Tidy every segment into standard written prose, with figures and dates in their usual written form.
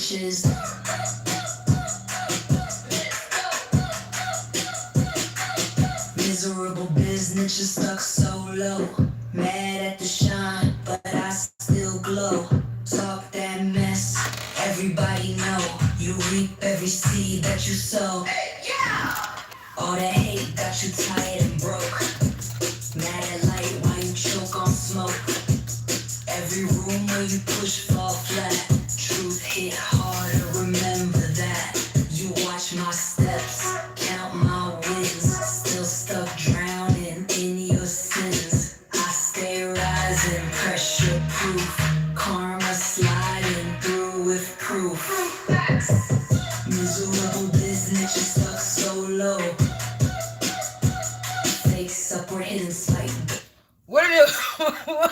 bitches. Miserable business, just stuck so low. Mad at the shine, but I still glow. Talk that mess, everybody know. You reap every seed that you sow. All that hate got you tired and broke. Mad at light while you choke on smoke. Every room where you push fall flat. Truth hit harder, remember that. You watch my steps, count my wins. Still stuck drowning in your sins. I stay rising, pressure proof. Karma sliding through with proof. Miserable business, you stuck so low. Fakes upward hidden sight. What are you?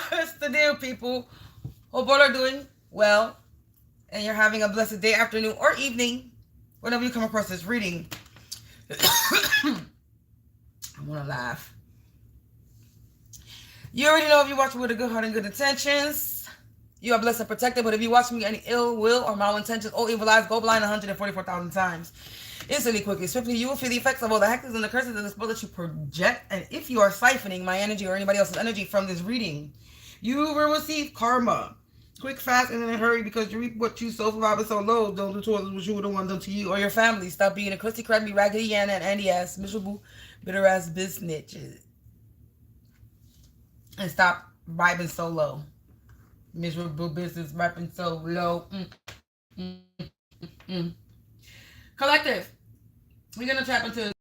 What's the deal, people? Hope all are doing well, and you're having a blessed day, afternoon, or evening, whenever you come across this reading. I want to laugh. You already know if you watch me with a good heart and good intentions, you are blessed and protected. But if you watch me with any ill will or malintentions or evil eyes, go blind 144,000 times. Instantly, quickly, swiftly, you will feel the effects of all the hexes and the curses and the spell that you project. And if you are siphoning my energy or anybody else's energy from this reading, you will receive karma. Quick, fast, and in a hurry, because you reap what you sow. For vibe so low. Don't do towards what you would have wanted done to you or your family. Stop being a crusty, crabby, raggedy, Yana, and Andy ass, miserable, bitter ass bitches. And stop vibing so low. Miserable business vibing so low. Collective. We're going to tap into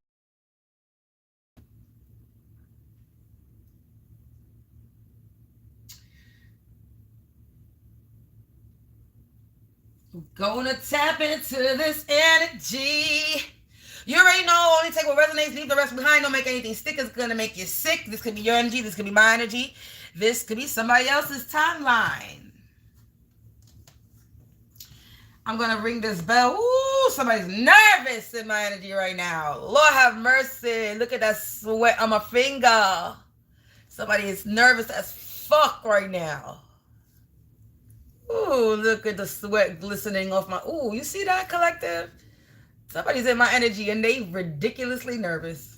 gonna tap into this energy. You already know, only take what resonates, leave the rest behind. Don't make anything stick. It's gonna make you sick. This could be your energy. This could be my energy. This could be somebody else's timeline. I'm gonna ring this bell. Ooh, somebody's nervous in my energy right now. Lord have mercy. Look at that sweat on my finger. Somebody is nervous as fuck right now. Ooh, look at the sweat glistening off my... Ooh, you see that, collective? Somebody's in my energy and they ridiculously nervous.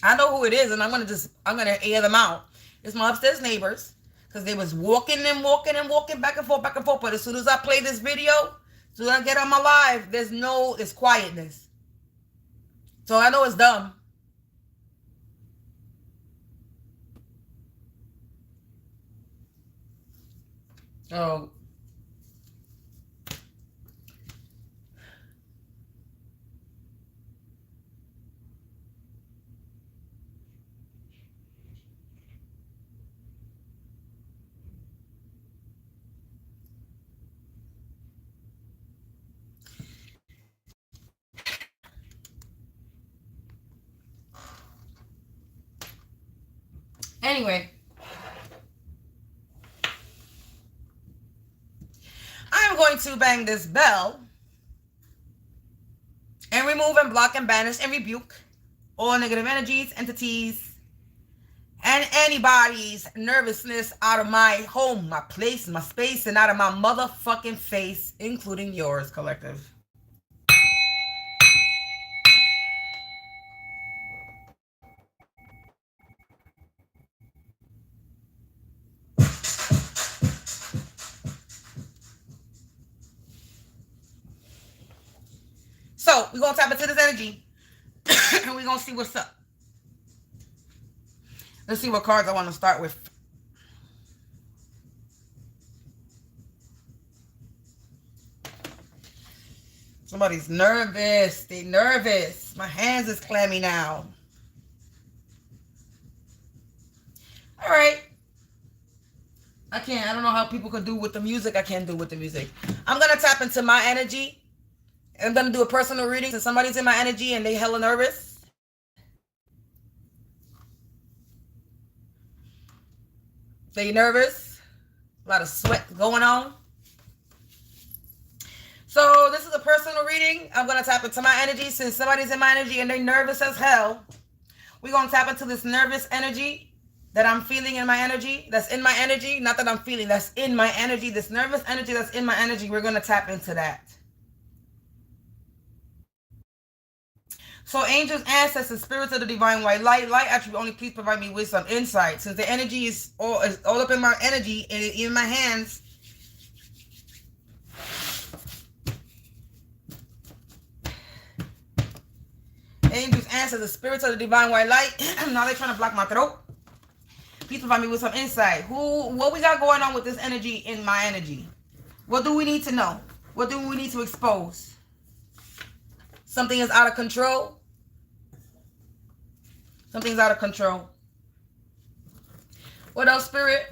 I know who it is, and I'm gonna air them out. It's my upstairs neighbors, because they was walking back and forth. But as soon as I play this video, as soon as I get on my live, there's quietness. So I know it's dumb. Oh. Anyway, I'm going to bang this bell and remove and block and banish and rebuke all negative energies, entities, and anybody's nervousness out of my home, my place, my space, and out of my motherfucking face, including yours, collective. So we're going to tap into this energy and we're going to see what's up. Let's see what cards I want to start with. Somebody's nervous. They're nervous. My hands is clammy now. All right. I don't know how people can do with the music. I can't do with the music. I'm going to tap into my energy. I'm going to do a personal reading. So somebody's in my energy and they hella nervous. They nervous. A lot of sweat going on. So this is a personal reading. I'm going to tap into my energy. Since somebody's in my energy and they're nervous as hell, we're going to tap into this nervous energy. that I'm feeling in my energy, that's in my energy, not that I'm feeling, that's in my energy, this nervous energy that's in my energy, we're going to tap into that. So angels, ancestors, spirits of the divine white light, light attribute only, please provide me with some insight. Since the energy is all up in my energy and in my hands. Angels, ancestors, spirits of the divine white light. Now they're trying to block my throat. Please provide me with some insight. What we got going on with this energy in my energy? What do we need to know? What do we need to expose? Something is out of control. Something's out of control. What else, Spirit?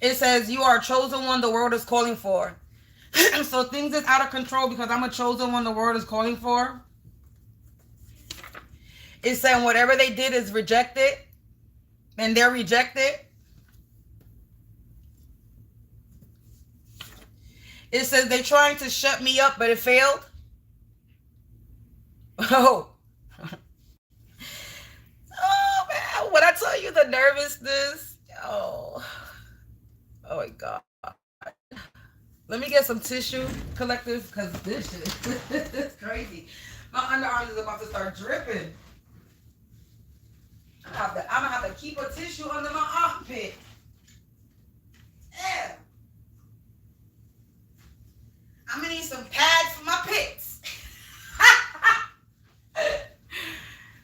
It says, you are a chosen one the world is calling for. So things is out of control because I'm a chosen one the world is calling for. It's saying whatever they did is rejected. And they're rejected. It says they're trying to shut me up, but it failed. Oh. Oh, man. When I tell you the nervousness. Oh my God. Let me get some tissue, collective, because this shit is crazy. My underarms is about to start dripping. I'm gonna have to keep a tissue under my armpit. Yeah. I'm gonna need some pads for my pits.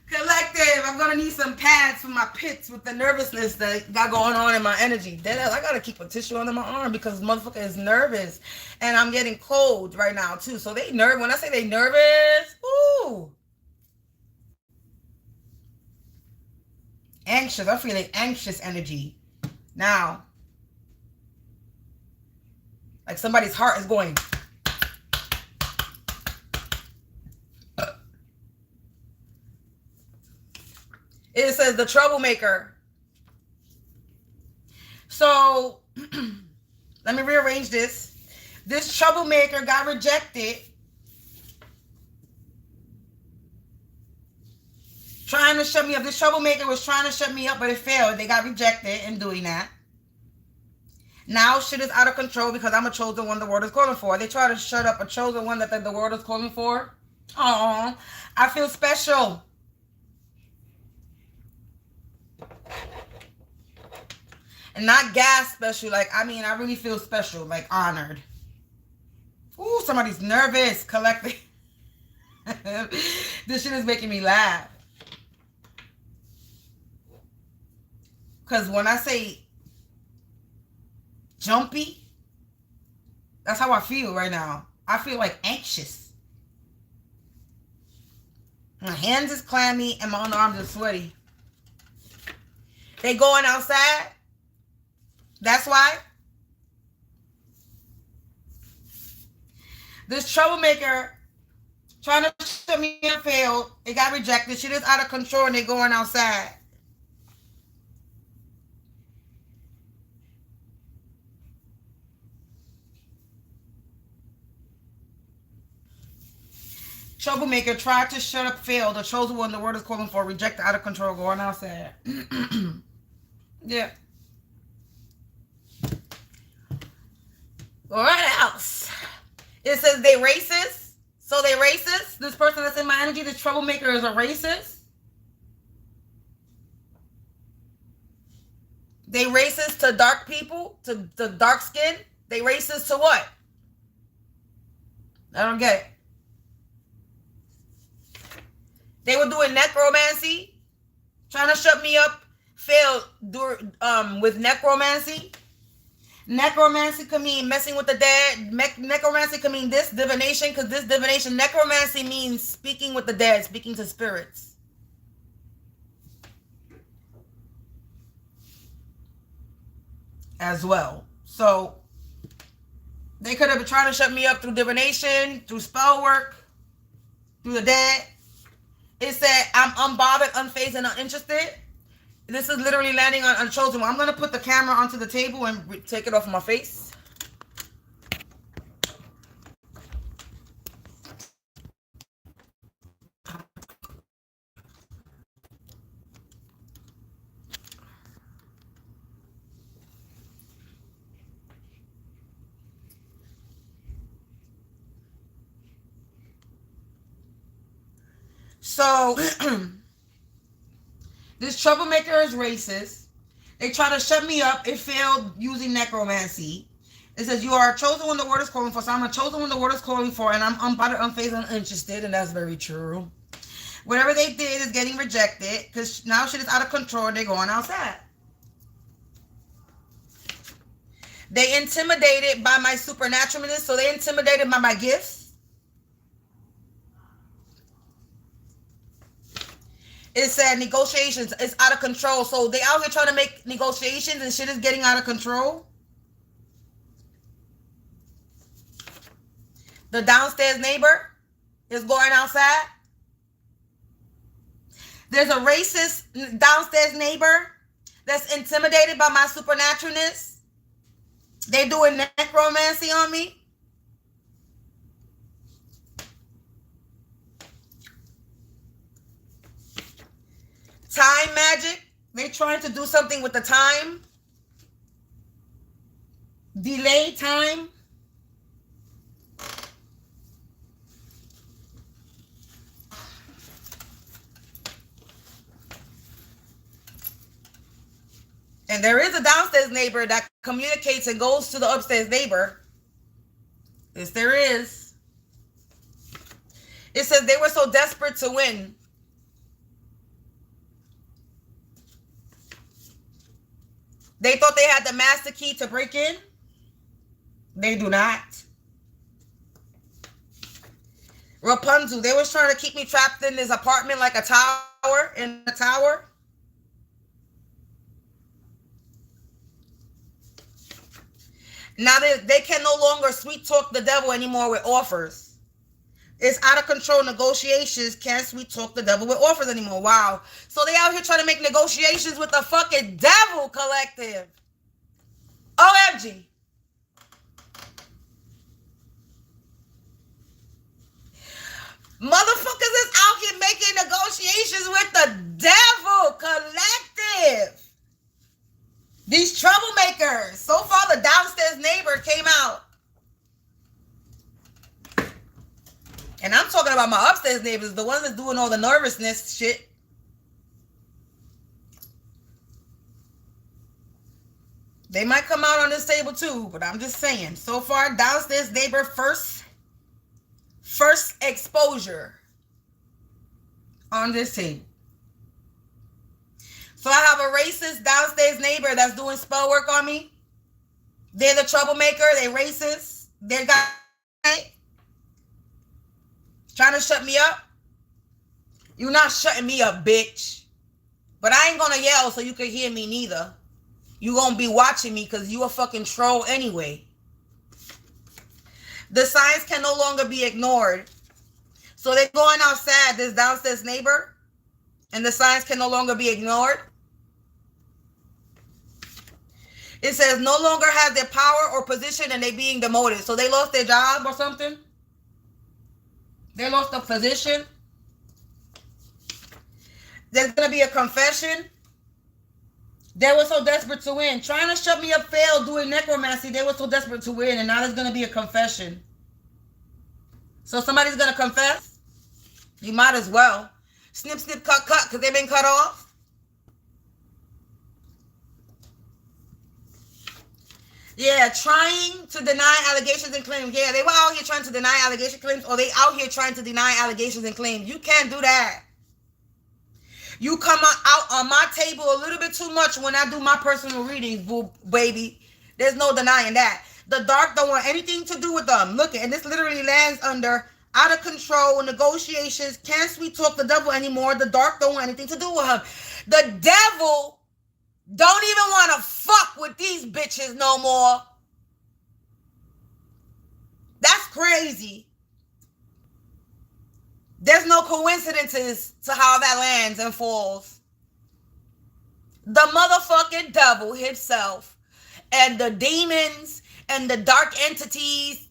Collective, I'm gonna need some pads for my pits with the nervousness that got going on in my energy. Then I gotta keep a tissue under my arm because motherfucker is nervous. And I'm getting cold right now too. So they nervous. When I say they nervous, ooh. Anxious. I'm feeling anxious energy now. Like somebody's heart is going. It says the troublemaker. So let me rearrange this. This troublemaker got rejected. Trying to shut me up. This troublemaker was trying to shut me up, but it failed. They got rejected in doing that. Now shit is out of control because I'm a chosen one the world is calling for. They try to shut up a chosen one that the world is calling for. Oh, I feel special. And not gas special. Like, I mean, I really feel special. Like, honored. Ooh, somebody's nervous. Collecting. This shit is making me laugh. Because when I say jumpy, that's how I feel right now. I feel like anxious. My hands is clammy and my underarms are sweaty. They going outside. That's why. This troublemaker trying to shut me up failed. It got rejected. Shit is out of control and they going outside. Troublemaker tried to shut up, failed. The chosen one the word is calling for, rejected, out of control, going outside. Yeah. What else? It says they racist. So they racist. This person that's in my energy, this troublemaker, is a racist. They racist to dark people, to dark skin. They racist to what? I don't get it. They were doing necromancy, trying to shut me up, failed with necromancy. Necromancy could mean messing with the dead. Necromancy could mean this divination, because this divination, necromancy means speaking with the dead, speaking to spirits. As well. So they could have been trying to shut me up through divination, through spell work, through the dead. It said, I'm unbothered, unfazed, and uninterested. This is literally landing on unchosen one. I'm going to put the camera onto the table and take it off my face. So this troublemaker is racist. They try to shut me up. It failed using necromancy. It says, you are chosen when the word is calling for. So I'm a chosen when the word is calling for, and I'm unbothered, unfazed, and uninterested, and that's very true. Whatever they did is getting rejected, because now shit is out of control and they're going outside. They intimidated by my supernaturalness, so they intimidated by my gifts. It said negotiations is out of control, so they out here trying to make negotiations and shit is getting out of control. The downstairs neighbor is going outside. There's a racist downstairs neighbor that's intimidated by my supernaturalness. They doing necromancy on me. Time magic. They trying to do something with the time. Delay time. And there is a downstairs neighbor that communicates and goes to the upstairs neighbor. Yes, there is. It says they were so desperate to win. They thought they had the master key to break in. They do not. Rapunzel, they was trying to keep me trapped in this apartment like a tower, in a tower. Now they can no longer sweet talk the devil anymore with offers. It's out of control. Negotiations can't sweet talk the devil with offers anymore. Wow. So they out here trying to make negotiations with the fucking devil collective. OMG. Motherfuckers is out here making negotiations with the devil collective. These troublemakers. So far, the downstairs neighbor came out. And I'm talking about my upstairs neighbors, the ones that's doing all the nervousness shit. They might come out on this table too, but I'm just saying. So far, downstairs neighbor first exposure on this table. So I have a racist downstairs neighbor that's doing spell work on me. They're the troublemaker. They racist. They got trying to shut me up. You're not shutting me up, bitch. But I ain't gonna yell so you can hear me neither. You gonna be watching me because you a fucking troll anyway. The signs can no longer be ignored. So they're going outside, this downstairs neighbor, and the signs can no longer be ignored. It says no longer have their power or position and they being demoted. So they lost their job or something. They lost the position. There's going to be a confession. They were so desperate to win. Trying to shut me up failed doing necromancy. They were so desperate to win. And now there's going to be a confession. So somebody's going to confess. You might as well. Snip, snip, cut, cut. Because they've been cut off. Yeah, trying to deny allegations and claims. Yeah, they were out here trying to deny allegation claims, or they out here trying to deny allegations and claims. You can't do that. You come out on my table a little bit too much when I do my personal readings, boo, baby. There's no denying that. The dark don't want anything to do with them. Look, and this literally lands under out of control negotiations. Can't sweet talk the devil anymore. The dark don't want anything to do with him. The devil don't even want to fuck with these bitches no more. That's crazy. There's no coincidences to how that lands and falls. The motherfucking devil himself and the demons and the dark entities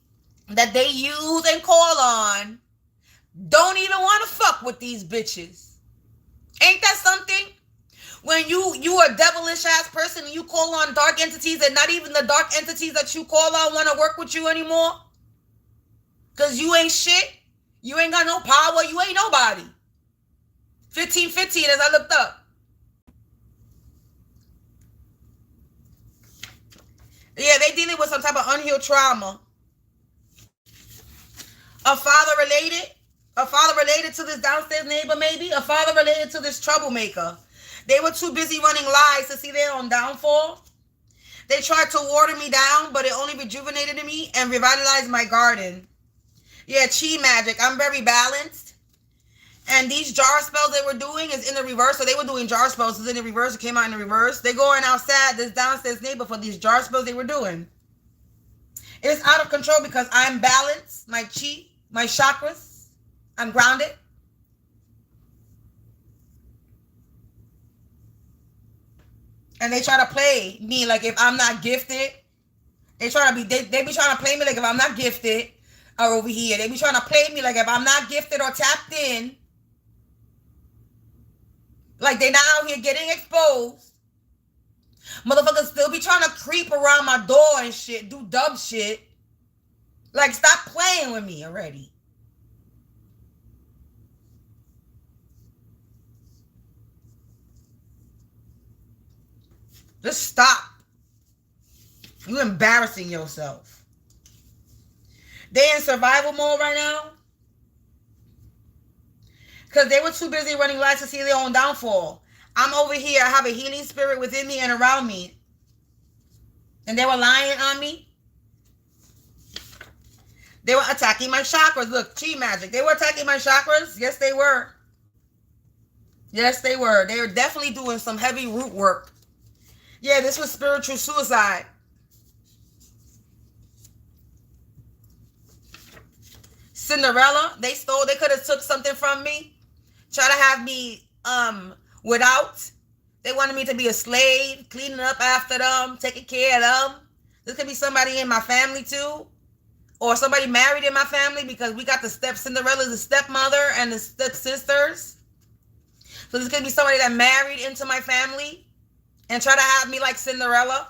that they use and call on don't even want to fuck with these bitches. Ain't that something? When you a devilish ass person and you call on dark entities and not even the dark entities that you call on want to work with you anymore? Because you ain't shit. You ain't got no power. You ain't nobody. 1515 as I looked up. Yeah, they dealing with some type of unhealed trauma. A father related to this downstairs neighbor, maybe. A father related to this troublemaker. They were too busy running lies to see their own downfall. They tried to water me down, but it only rejuvenated me and revitalized my garden. Yeah, chi magic. I'm very balanced. And these jar spells they were doing is in the reverse. So they were doing jar spells. It's in the reverse. It came out in the reverse. They're going outside this downstairs neighbor for these jar spells they were doing. It's out of control because I'm balanced. My chi, my chakras. I'm grounded. And they try to play me like if I'm not gifted. They be trying to play me like if I'm not gifted or over here. They be trying to play me like if I'm not gifted or tapped in. Like they not out here getting exposed. Motherfuckers still be trying to creep around my door and shit. Do dumb shit. Like stop playing with me already. Just stop. You embarrassing yourself. They in survival mode right now. Because they were too busy running lights to see their own downfall. I'm over here. I have a healing spirit within me and around me. And they were lying on me. They were attacking my chakras. Look, chi magic. They were attacking my chakras. Yes, they were. Yes, they were. They were definitely doing some heavy root work. Yeah, this was spiritual suicide. Cinderella, they could have took something from me. Try to have me without. They wanted me to be a slave, cleaning up after them, taking care of them. This could be somebody in my family too. Or somebody married in my family because we got the Cinderella's the stepmother and the stepsisters. So this could be somebody that married into my family and try to have me like Cinderella.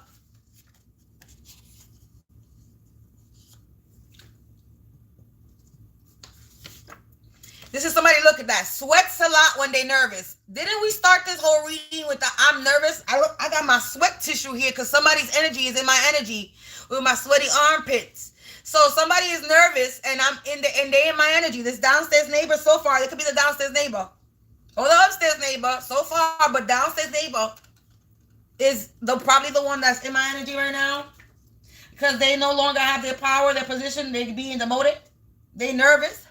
This is somebody, look at that. Sweats a lot when they nervous. Didn't we start this whole reading with the I'm nervous? I got my sweat tissue here because somebody's energy is in my energy with my sweaty armpits. So somebody is nervous and they in my energy. This downstairs neighbor so far, it could be the downstairs neighbor. Or the upstairs neighbor so far, but downstairs neighbor is probably the one that's in my energy right now. Because they no longer have their power, their position, they being demoted. They nervous.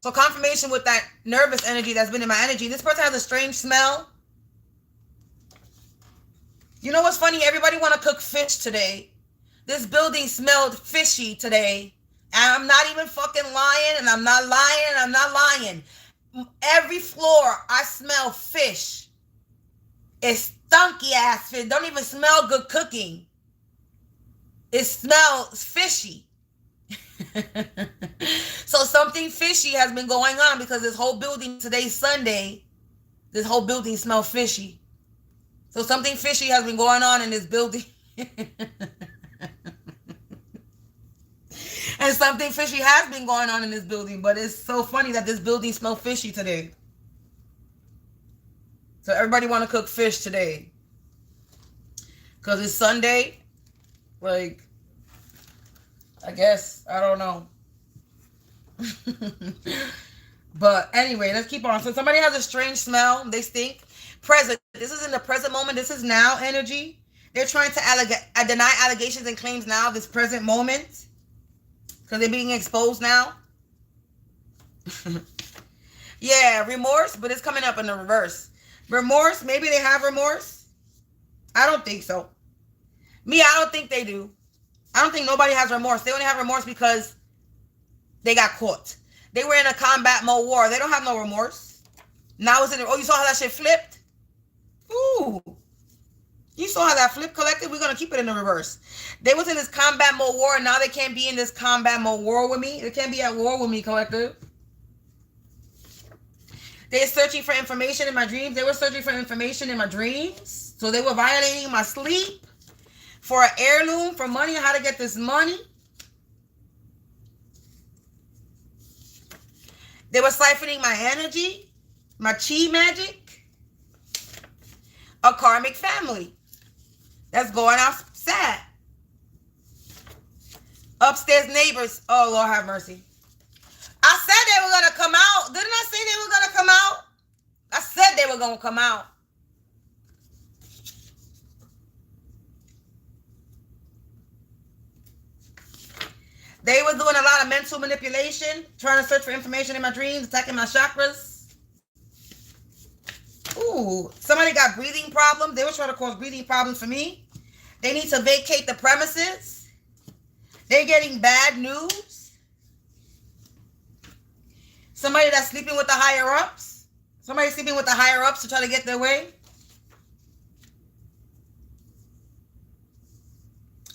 So confirmation with that nervous energy that's been in my energy. This person has a strange smell. You know what's funny? Everybody want to cook fish today. This building smelled fishy today. And I'm not even fucking lying. And I'm not lying. Every floor, I smell fish. It's stunky ass fish. Don't even smell good cooking. It smells fishy. So something fishy has been going on because this whole building, today's Sunday, this whole building smells fishy. So something fishy has been going on in this building. And something fishy has been going on in this building, but it's so funny that this building smells fishy today. So everybody want to cook fish today. Because it's Sunday. Like, I guess, I don't know. But anyway, let's keep on. So somebody has a strange smell. They stink. Present. This is in the present moment. This is now energy. They're trying to deny allegations and claims now, this present moment. Because they're being exposed now. Yeah, remorse, but it's coming up in the reverse. Remorse, maybe they have remorse. I don't think so. Me, I don't think they do. I don't think nobody has remorse. They only have remorse because they got caught. They were in a combat mode war. They don't have no remorse. Now it's in the, oh, you saw how that shit flipped? Ooh. You saw how that flip collected? We're going to keep it in the reverse. They was in this combat mode war, and now they can't be in this combat mode war with me. They can't be at war with me, collective. They're searching for information in my dreams. They were searching for information in my dreams. So they were violating my sleep for an heirloom, for money, how to get this money. They were siphoning my energy, my chi magic, a karmic family that's going outside. Upstairs neighbors. Oh, Lord have mercy. I said they were going to come out. Didn't I say they were going to come out? I said they were going to come out. They were doing a lot of mental manipulation, trying to search for information in my dreams, attacking my chakras. Ooh, somebody got breathing problems. They were trying to cause breathing problems for me. They need to vacate the premises. They're getting bad news. Somebody that's sleeping with the higher ups. Somebody sleeping with the higher ups to try to get their way.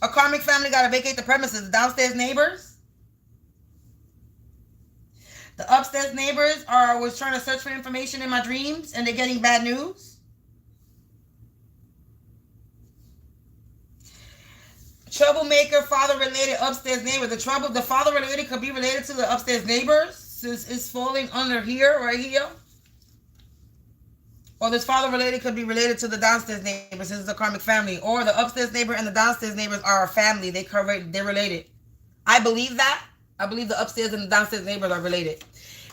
A karmic family got to vacate the premises. The downstairs neighbors. The upstairs neighbors was trying to search for information in my dreams, and they're getting bad news. Troublemaker, father-related upstairs neighbor. The father-related could be related to the upstairs neighbors. Is falling under here, right here. Or this father-related could be related to the downstairs neighbors. This is a karmic family. Or the upstairs neighbor and the downstairs neighbors are a family. They're related. I believe that. I believe the upstairs and the downstairs neighbors are related.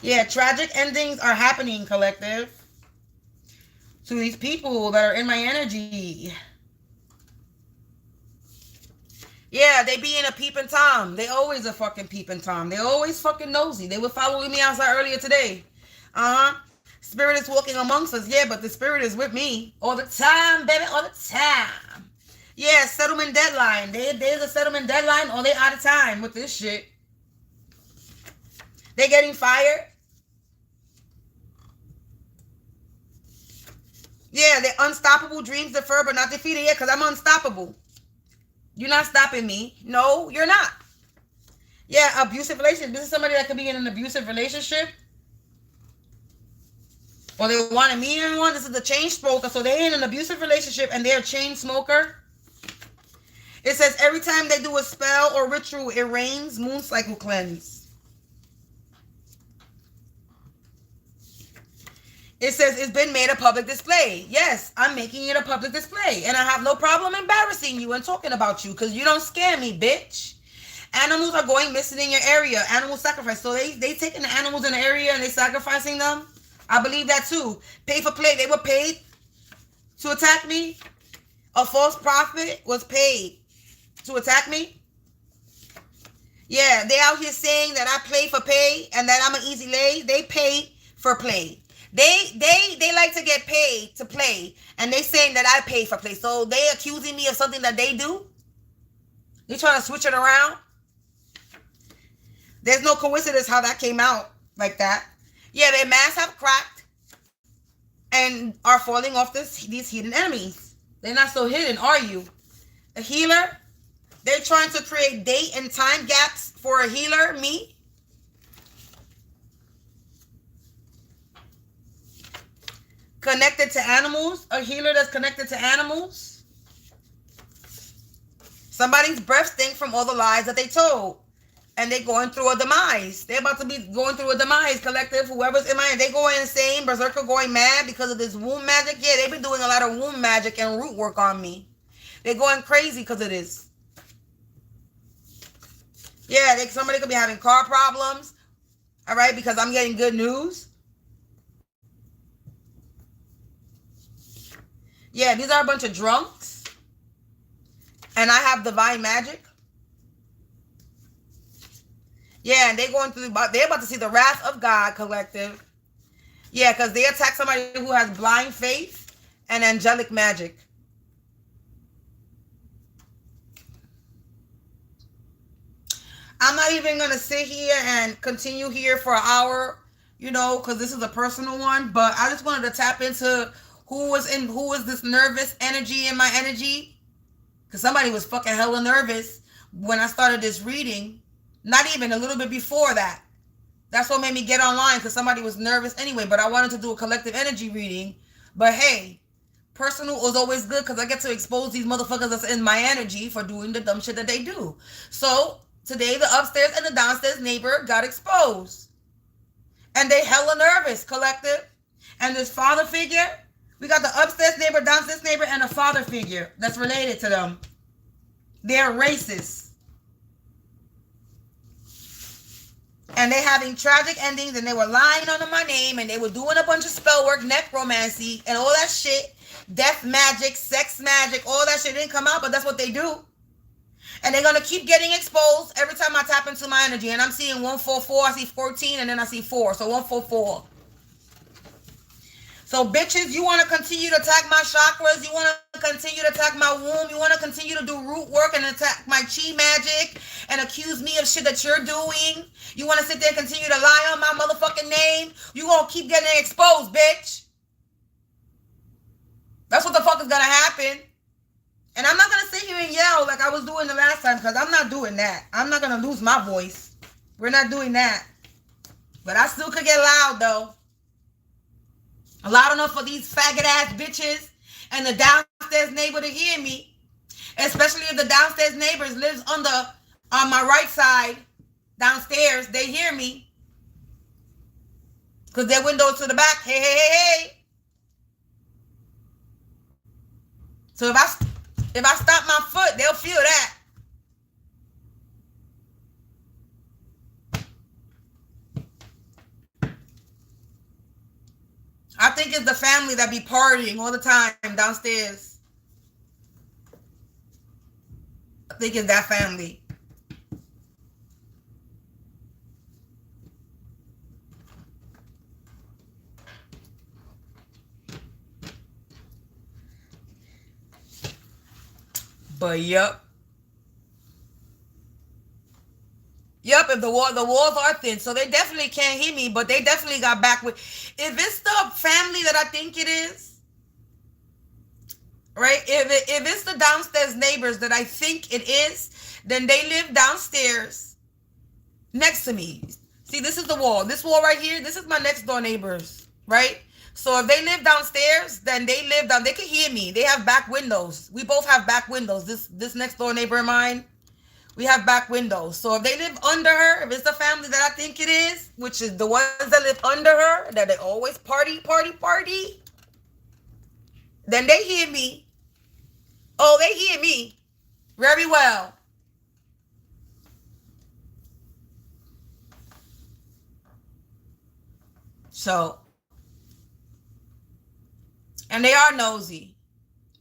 Yeah, tragic endings are happening, collective. To these people that are in my energy. Yeah, they be in a peeping Tom. They always a fucking peeping Tom. They always fucking nosy. They were following me outside earlier today. Spirit is walking amongst us. Yeah, but the spirit is with me all the time, baby, all the time. Yeah, settlement deadline. There's a settlement deadline or they out of time with this shit. They getting fired. Yeah, they're unstoppable, dreams deferred but not defeated. Yeah, because I'm unstoppable. You're not stopping me. No, you're not. Yeah, abusive relationship. This is somebody that could be in an abusive relationship. Or they wanted me in one. This is the chain smoker. So they're in an abusive relationship and they're a chain smoker. It says every time they do a spell or ritual, it rains, moon cycle cleanse. It says it's been made a public display. Yes, I'm making it a public display. And I have no problem embarrassing you and talking about you because you don't scare me, bitch. Animals are going missing in your area. Animal sacrifice. So they taking the animals in the area and they sacrificing them. I believe that too. Pay for play. They were paid to attack me. A false prophet was paid to attack me. Yeah, they out here saying that I play for pay and that I'm an easy lay. They pay for play. They like to get paid to play. And they saying that I pay for play. So they accusing me of something that they do. They trying to switch it around. There's no coincidence how that came out like that. Yeah, their masks have cracked and are falling off these hidden enemies. They're not so hidden, are you? A healer? They're trying to create date and time gaps for a healer, me. Connected to animals? A healer that's connected to animals? Somebody's breath stink from all the lies that they told. And they're going through a demise. They're about to be going through a demise, collective. Whoever's in my end, they going insane. Berserker going mad because of this womb magic. Yeah, they've been doing a lot of womb magic and root work on me. They're going crazy because of this. Yeah, somebody could be having car problems. All right, because I'm getting good news. Yeah, these are a bunch of drunks. And I have divine magic. Yeah, and they're about to see the wrath of God, collective. Yeah, because they attack somebody who has blind faith and angelic magic. I'm not even going to sit here and continue here for an hour, you know, because this is a personal one. But I just wanted to tap into who was this nervous energy in my energy. Because somebody was fucking hella nervous when I started this reading. Not even a little bit before that. That's what made me get online because somebody was nervous anyway. But I wanted to do a collective energy reading. But hey, personal was always good because I get to expose these motherfuckers that's in my energy for doing the dumb shit that they do. So today the upstairs and the downstairs neighbor got exposed. And they hella nervous, collective. And this father figure, we got the upstairs neighbor, downstairs neighbor, and a father figure that's related to them. They're racist. And they having tragic endings, and they were lying under my name, and they were doing a bunch of spell work, necromancy, and all that shit. Death magic, sex magic, all that shit didn't come out, but that's what they do. And they're going to keep getting exposed every time I tap into my energy. And I'm seeing 144, I see 14, and then I see 4. So 144. So bitches, you want to continue to attack my chakras. You want to continue to attack my womb. You want to continue to do root work and attack my chi magic and accuse me of shit that you're doing. You want to sit there and continue to lie on my motherfucking name. You going to keep getting exposed, bitch. That's what the fuck is going to happen. And I'm not going to sit here and yell like I was doing the last time, because I'm not doing that. I'm not going to lose my voice. We're not doing that. But I still could get loud, though. Loud enough for these faggot-ass bitches and the downstairs neighbor to hear me. Especially if the downstairs neighbors lives on my right side downstairs. They hear me. Because their window's to the back. Hey, hey, hey, hey. So if I stop my foot, they'll feel that. I think it's the family that be partying all the time downstairs. I think it's that family. But yep. Yep, if the walls are thin, so they definitely can't hear me, but they definitely got back with. If it's the family that I think it is, right? If it's the downstairs neighbors that I think it is, then they live downstairs next to me. See, this is the wall. This wall right here, this is my next door neighbors, right? So if they live downstairs, then they live down. They can hear me. They have back windows. We both have back windows. This next door neighbor of mine, we have back windows. So if they live under her, if it's the family that I think it is, which is the ones that live under her, that they always party, then they hear me. Oh, they hear me very well. So, and they are nosy.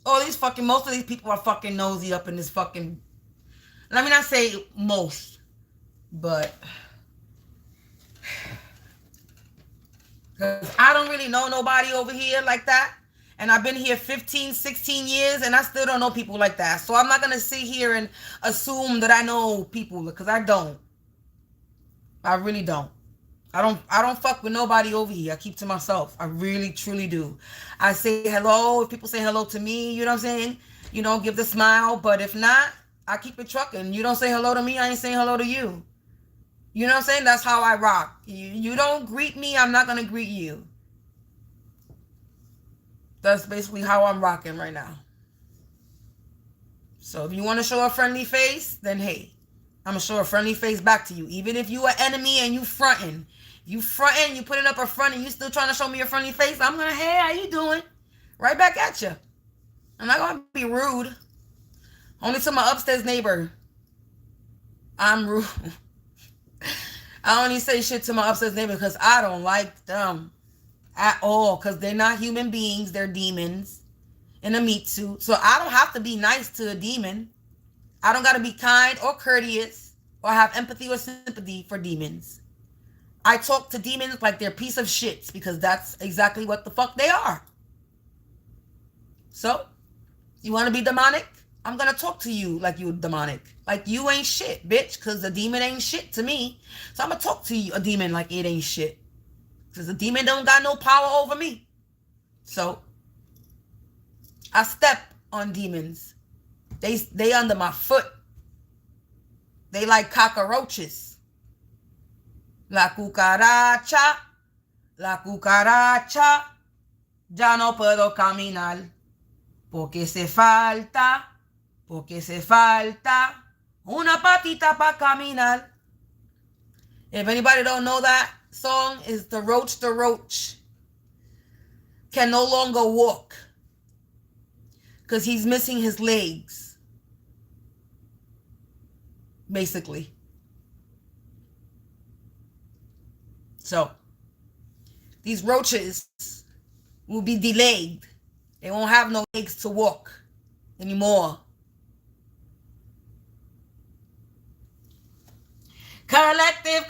Oh, most of these people are fucking nosy up in this fucking, let me not say most, but because I don't really know nobody over here like that. And I've been here 15, 16 years, and I still don't know people like that. So I'm not going to sit here and assume that I know people, because I don't. I really don't. I don't fuck with nobody over here. I keep to myself. I really, truly do. I say hello. If people say hello to me, you know what I'm saying? You know, give the smile. But if not, I keep it trucking. You don't say hello to me, I ain't saying hello to you. You know what I'm saying? That's how I rock. You don't greet me, I'm not going to greet you. That's basically how I'm rocking right now. So if you want to show a friendly face, then hey, I'm going to show a friendly face back to you. Even if you an enemy and you fronting. You putting up a front and you still trying to show me a friendly face, I'm going to, hey, how you doing? Right back at you. I'm not going to be rude. Only to my upstairs neighbor. I'm rude. I only say shit to my upstairs neighbor because I don't like them at all. Because they're not human beings. They're demons in a meat suit. So I don't have to be nice to a demon. I don't got to be kind or courteous or have empathy or sympathy for demons. I talk to demons like they're piece of shits because that's exactly what the fuck they are. So, you want to be demonic? I'm going to talk to you like you demonic. Like you ain't shit, bitch, because a demon ain't shit to me. So I'm going to talk to you, a demon, like it ain't shit. Because a demon don't got no power over me. So, I step on demons. They under my foot. They like cockroaches. La cucaracha, ya no puedo caminar. Porque se falta una patita pa caminar. If anybody don't know that song, is the roach. can no longer walk because he's missing his legs, basically. So these roaches will be delayed. They won't have no legs to walk anymore. Collective.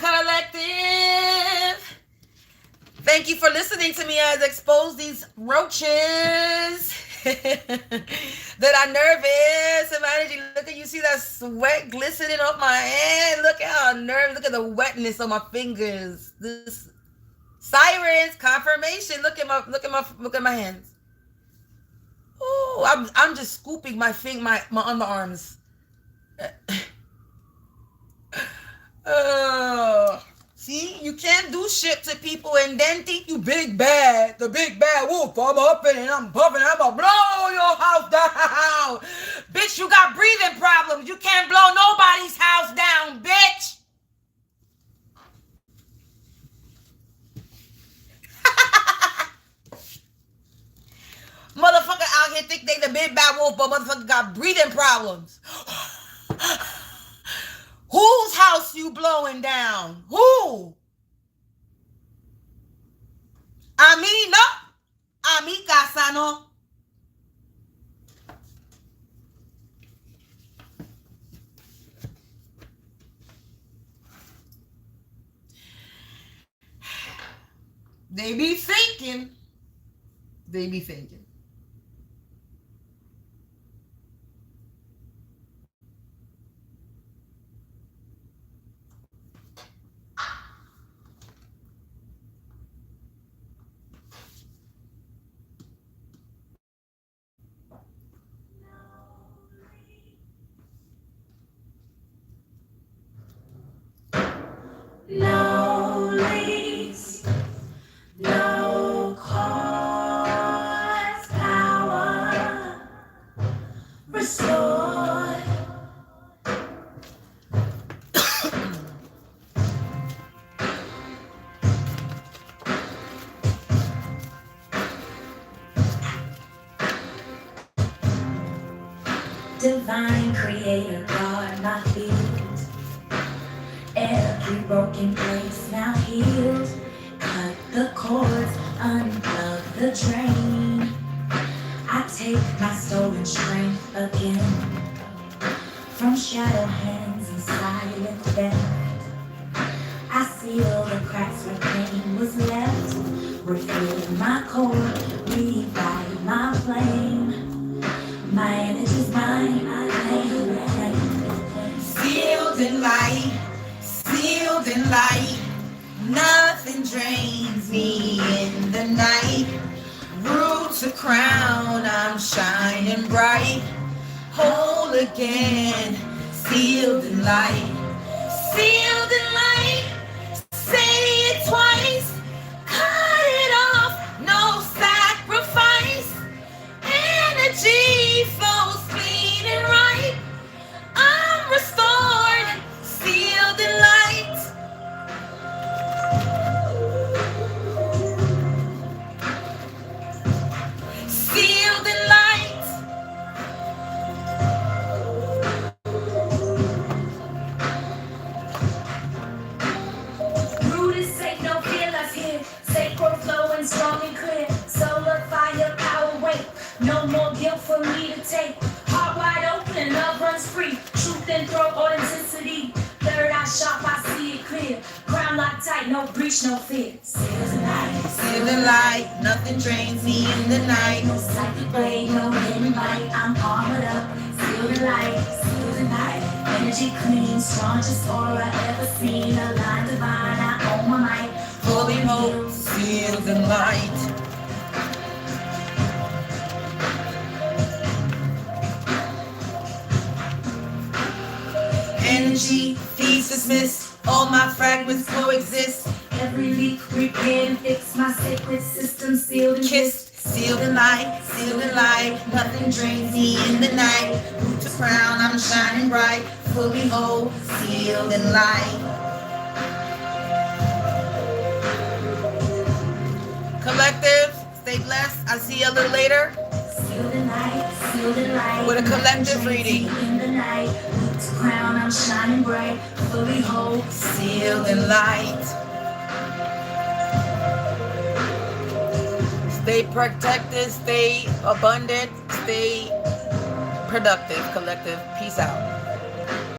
Thank you for listening to me as I expose these roaches that are nervous. Imagine, look at you, see that sweat glistening off my hand. Look at how nervous. Look at the wetness on my fingers. This sirens confirmation. Look at my hands. Oh, I'm just scooping my underarms. See, you can't do shit to people and then think you big bad, the big bad wolf. I'm up and I'm bumping, I'm gonna blow your house down. Bitch, you got breathing problems. You can't blow nobody's house down, bitch. Motherfucker out here think they the big bad wolf, but motherfucker got breathing problems. Whose house you blowing down? Who? A mí no. A mi casa no. They be thinking. No leads, no cause, power restored. Divine creator, guard my field. Every broken place now healed. Cut the cords, unplug the drain. I take my stolen strength again from shadow hands and silent theft. I seal the cracks where pain was left. Refill my core, revive my flame. My energy's mine, I claim. Sealed in light. Sealed in light, nothing drains me in the night. Root to crown, I'm shining bright. Whole again, sealed in light. Sealed in light, say it twice. Cut it off, no sacrifice. Energy flows clean and right. I'm restored, sealed in light. Sealed in light. Root is safe, no fear left here. Sacred flowing strong and clear. Solar fire, power, weight. No more guilt for me to take. Heart wide open, love runs free. Truth and throat, authenticity. Third eye sharp, I see it clear. Crown locked tight, no breach, no fear. Sealed in light. Sealed in light, nothing drains me in the night. No psychic blade, no hidden light. I'm armored up, sealed in light, sealed in light. Energy clean, strongest aura ever seen. Aligned divine, I own my might. Fully hope, sealed in light. Energy, feeds dismiss. All my fragments coexist. Every leak, repair and fix. My sacred system sealed and Kissed, sealed in light, nothing drains me in the night. Root to crown, I'm shining bright, fully whole, sealed in light. Collective, stay blessed. see you a little later with a collective reading. Crown, I'm shining bright, fully whole, Sealed in light. Stay protected, stay abundant, stay productive, collective. Peace out.